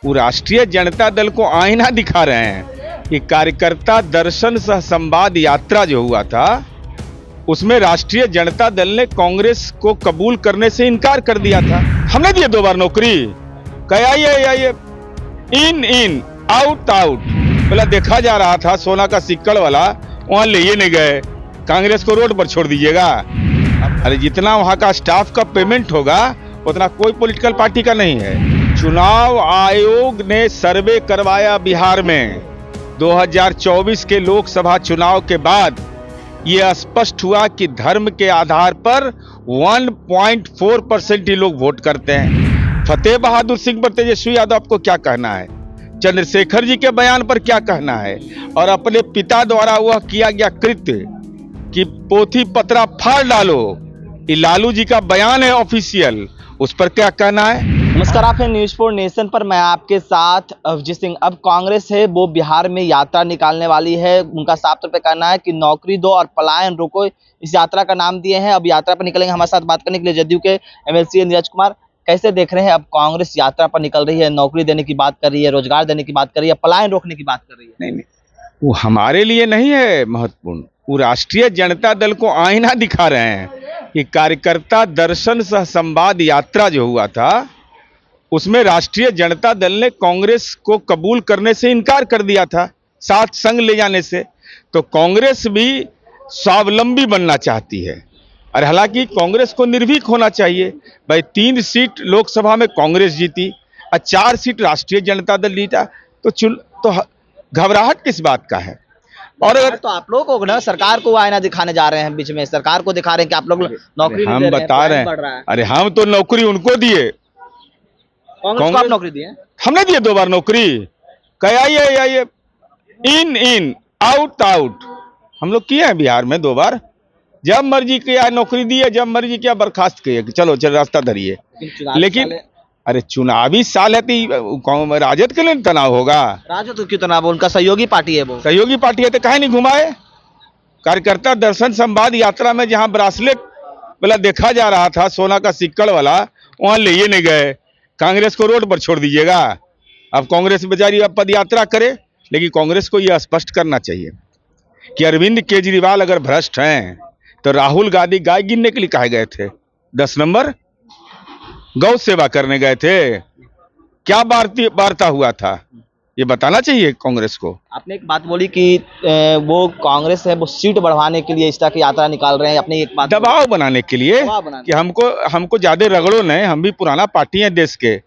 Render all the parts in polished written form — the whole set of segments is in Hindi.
वो राष्ट्रीय जनता दल को आईना दिखा रहे हैं कि कार्यकर्ता दर्शन सह संवाद यात्रा जो हुआ था उसमें राष्ट्रीय जनता दल ने कांग्रेस को कबूल करने से इनकार कर दिया था। हमने दिए 2 बार नौकरी, कहे आइए इन इन आउट आउट। बोला देखा जा रहा था सोना का सिक्कड़ वाला, वहां ले नहीं गए, कांग्रेस को रोड पर छोड़ दीजिएगा। अरे जितना वहां का स्टाफ का पेमेंट होगा उतना कोई पॉलिटिकल पार्टी का नहीं है। चुनाव आयोग ने सर्वे करवाया बिहार में 2024 के लोकसभा चुनाव के बाद ये स्पष्ट हुआ कि धर्म के आधार पर 1.4% ही लोग वोट करते हैं। फतेह बहादुर सिंह पर तेजस्वी यादव आपको क्या कहना है? चंद्रशेखर जी के बयान पर क्या कहना है? और अपने पिता द्वारा वह किया गया कृत्य कि पोथी पत्रा फाड़ डालो, ये लालू जी का बयान है ऑफिशियल, उस पर क्या कहना है? नमस्कार, आप हैं न्यूज़ 4 नेशन पर। मैं आपके साथ अभिजीत सिंह। अब कांग्रेस है वो बिहार में यात्रा निकालने वाली है। उनका साफ तौर पे कहना है कि नौकरी दो और पलायन रोको, इस यात्रा का नाम दिए हैं। अब यात्रा पर निकलेंगे। हमारे साथ बात करने के लिए जदयू के एमएलसी नीरज कुमार। कैसे देख रहे हैं, अब कांग्रेस यात्रा पर निकल रही है, नौकरी देने की बात कर रही है, रोजगार देने की बात कर रही है, पलायन रोकने की बात कर रही है? नहीं, वो हमारे लिए नहीं है महत्वपूर्ण, वो राष्ट्रीय जनता दल को आईना दिखा रहे हैं कि कार्यकर्ता दर्शन सह संवाद यात्रा जो हुआ था उसमें राष्ट्रीय जनता दल ने कांग्रेस को कबूल करने से इनकार कर दिया था, साथ संग ले जाने से। तो कांग्रेस भी स्वावलंबी बनना चाहती है और हालांकि कांग्रेस को निर्भीक होना चाहिए। भाई 3 सीट लोकसभा में कांग्रेस जीती और 4 सीट राष्ट्रीय जनता दल जीता, तो घबराहट किस बात का है? और अगर तो आप लोग को ना सरकार को आईना दिखाने जा रहे हैं, बीच में सरकार को दिखा रहे हैं कि आप लोग नौकरी नहीं हम दे रहे हैं, बता रहे बढ़ रहा हैं, है। अरे हम तो नौकरी उनको दिए, कांग्रेस को आप नौकरी दी है? हमने दिए 2 बार नौकरी, कहे आइए इन इन आउट आउट। हम लोग किए हैं बिहार में 2 बार, जब मर्जी किया नौकरी दी है, जब मर्जी किया बर्खास्त किए कि चलो रास्ता धरिए। लेकिन अरे चुनावी साल है तो राजद के लिए तनाव होगा। राजद तो क्यों तनाव? उनका सहयोगी पार्टी है वो। सहयोगी पार्टी है तो काहे नहीं घुमाए? कार्यकर्ता दर्शन संवाद यात्रा में जहां ब्रासलेट बोला देखा जा रहा था सोना का सिक्कड़ वाला, वहां ले नहीं गए, कांग्रेस को रोड पर छोड़ दीजिएगा। अब कांग्रेस बेचारी अब पद यात्रा करे, लेकिन कांग्रेस को यह स्पष्ट करना चाहिए कि अरविंद केजरीवाल अगर भ्रष्ट हैं तो राहुल गांधी गाय गिनने के लिए कहे गए थे? 10 नंबर गौ सेवा करने गए थे, क्या वार्ता हुआ था, ये बताना चाहिए कांग्रेस को। आपने एक बात बोली कि वो कांग्रेस है वो सीट बढ़वाने के लिए इस तरह की यात्रा निकाल रहे हैं, अपनी एक बात दबाव बनाने के लिए कि हमको ज्यादा रगड़ो नहीं, हम भी पुराना पार्टी है देश के,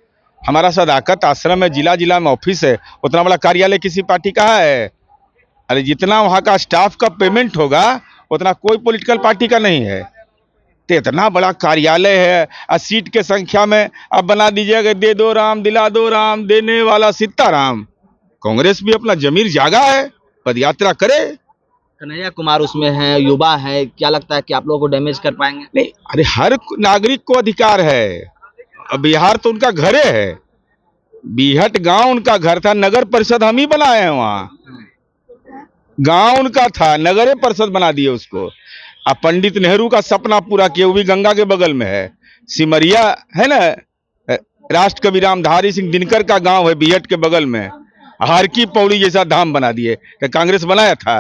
हमारा सदाकत आश्रम है, जिला में ऑफिस है, उतना बड़ा कार्यालय किसी पार्टी का है? अरे जितना वहां का स्टाफ का पेमेंट होगा उतना कोई पॉलिटिकल पार्टी का नहीं है। तो इतना बड़ा कार्यालय है और सीट के संख्या में अब बना दीजिएगा दे दो राम दिला दो राम, देने वाला सीताराम। कांग्रेस भी अपना जमीर जागा है, पदयात्रा करे। कन्हैया कुमार उसमें है, युवा है, क्या लगता है कि आप लोगों को डैमेज कर पाएंगे? नहीं, अरे हर नागरिक को अधिकार है। बिहार तो उनका घरे है, बीहट गांव उनका घर था, नगर परिषद हम ही बनाए हैं। वहां गांव उनका था, नगर परिषद बना दिए उसको। अब पंडित नेहरू का सपना पूरा किया, वो भी गंगा के बगल में है। सिमरिया है ना, राष्ट्रकवि रामधारी सिंह दिनकर का गांव है बीहट के बगल में, हर की पौड़ी जैसा धाम बना दिए। तो कांग्रेस बनाया था?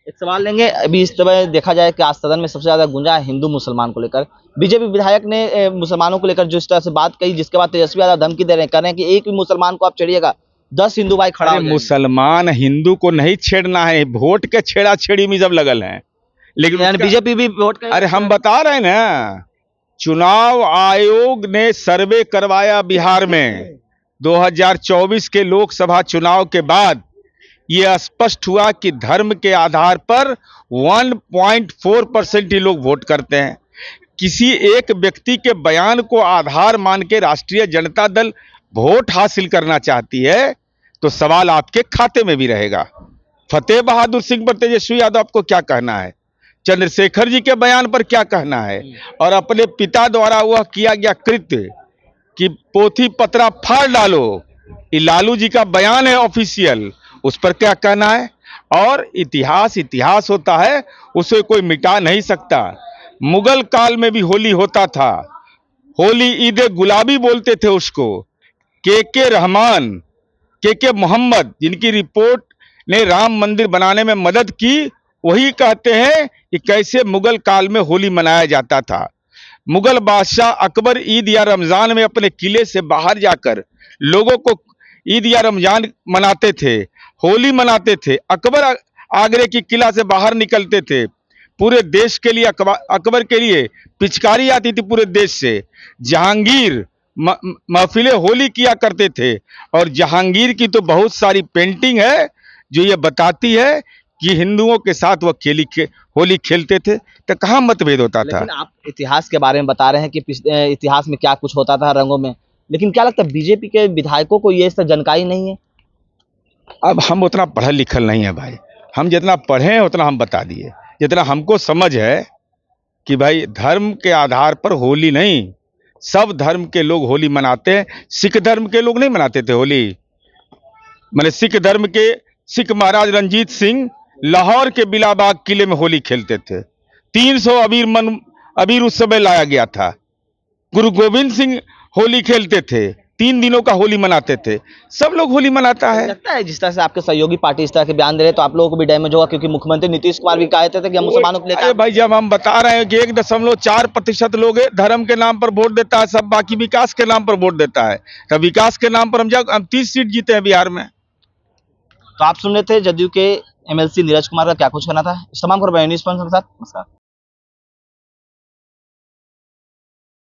एक सवाल लेंगे। अभी इस तरह देखा जाए कि आज सदन में सबसे ज्यादा गुंजा है हिंदू मुसलमान को लेकर। बीजेपी विधायक ने मुसलमानों को लेकर जिस तरह से बात कही, जिसके बाद तेजस्वी यादव धमकी दे रहे हैं, कह रहे हैं कि एक भी मुसलमान को आप छेड़िएगा 10 हिंदू भाई खड़ा हो जाएंगे। मुसलमान हिंदू को नहीं छेड़ना है, वोट के छेड़ा छेड़ी में जब लगल है। लेकिन बीजेपी भी वोट का, अरे हम बता रहे हैं ना, चुनाव आयोग ने सर्वे करवाया बिहार में 2024 के लोकसभा चुनाव के बाद यह स्पष्ट हुआ कि धर्म के आधार पर 1.4% ही लोग वोट करते हैं। किसी एक व्यक्ति के बयान को आधार मान के राष्ट्रीय जनता दल वोट हासिल करना चाहती है तो सवाल आपके खाते में भी रहेगा। फतेह बहादुर सिंह पर तेजस्वी यादव आपको क्या कहना है? चंद्रशेखर जी के बयान पर क्या कहना है? और अपने पिता द्वारा वह किया गया कृत्य कि पोथी पत्रा फाड़ डालो, ये लालू जी का बयान है ऑफिशियल, उस पर क्या कहना है? और इतिहास होता है, उसे कोई मिटा नहीं सकता। मुगल काल में भी होली होता था, होली ईद गुलाबी बोलते थे उसको। के रहमान, के मोहम्मद, जिनकी रिपोर्ट ने राम मंदिर बनाने में मदद की, वही कहते हैं कि कैसे मुगल काल में होली मनाया जाता था। मुगल बादशाह अकबर ईद या रमजान में अपने किले से बाहर जाकर लोगों को ईद या रमजान मनाते थे, होली मनाते थे। अकबर आगरे की किला से बाहर निकलते थे, पूरे देश के लिए अकबर के लिए पिचकारी आती थी पूरे देश से। जहांगीर महफिले होली किया करते थे, और जहांगीर की तो बहुत सारी पेंटिंग है जो ये बताती है कि हिंदुओं के साथ वह होली खेलते थे। तो कहाँ मतभेद होता था। लेकिन आप इतिहास के बारे में बता रहे हैं कि इतिहास में क्या कुछ होता था रंगों में, लेकिन क्या लगता है बीजेपी के विधायकों को ये सब जानकारी नहीं है? अब हम उतना पढ़ल लिखल नहीं है भाई, हम जितना पढ़े हैं उतना हम बता दिए। जितना हमको समझ है कि भाई धर्म के आधार पर होली नहीं, सब धर्म के लोग होली मनाते हैं। सिख धर्म के लोग नहीं मनाते थे होली। मैंने सिख धर्म के सिख महाराज रंजीत सिंह लाहौर के बिलाबाग किले में होली खेलते थे। 300 अबीर उस समय लाया गया था। गुरु गोविंद सिंह होली खेलते थे, 3 दिनों का होली मनाते थे। सब लोग होली मनाता है। लगता है जिस तरह से आपके सहयोगी पार्टी इस तरह के बयान दे रहे हैं तो आप लोगों को भी डैमेज होगा, क्योंकि मुख्यमंत्री नीतीश कुमार भी कहते थे कि हम मुसलमानों को अरे लेकर। भाई, जब हम बता रहे हैं कि 1.4% लोग धर्म के नाम पर वोट देता है, सब बाकी विकास के नाम पर वोट देता है। तब विकास के नाम पर हम 30 सीट जीते हैं बिहार में। तो आप सुन रहे थे जदयू के एमएलसी नीरज कुमार का क्या कुछ कहना था। इस तमाम खबर न्यूज़ के साथ नमस्कार।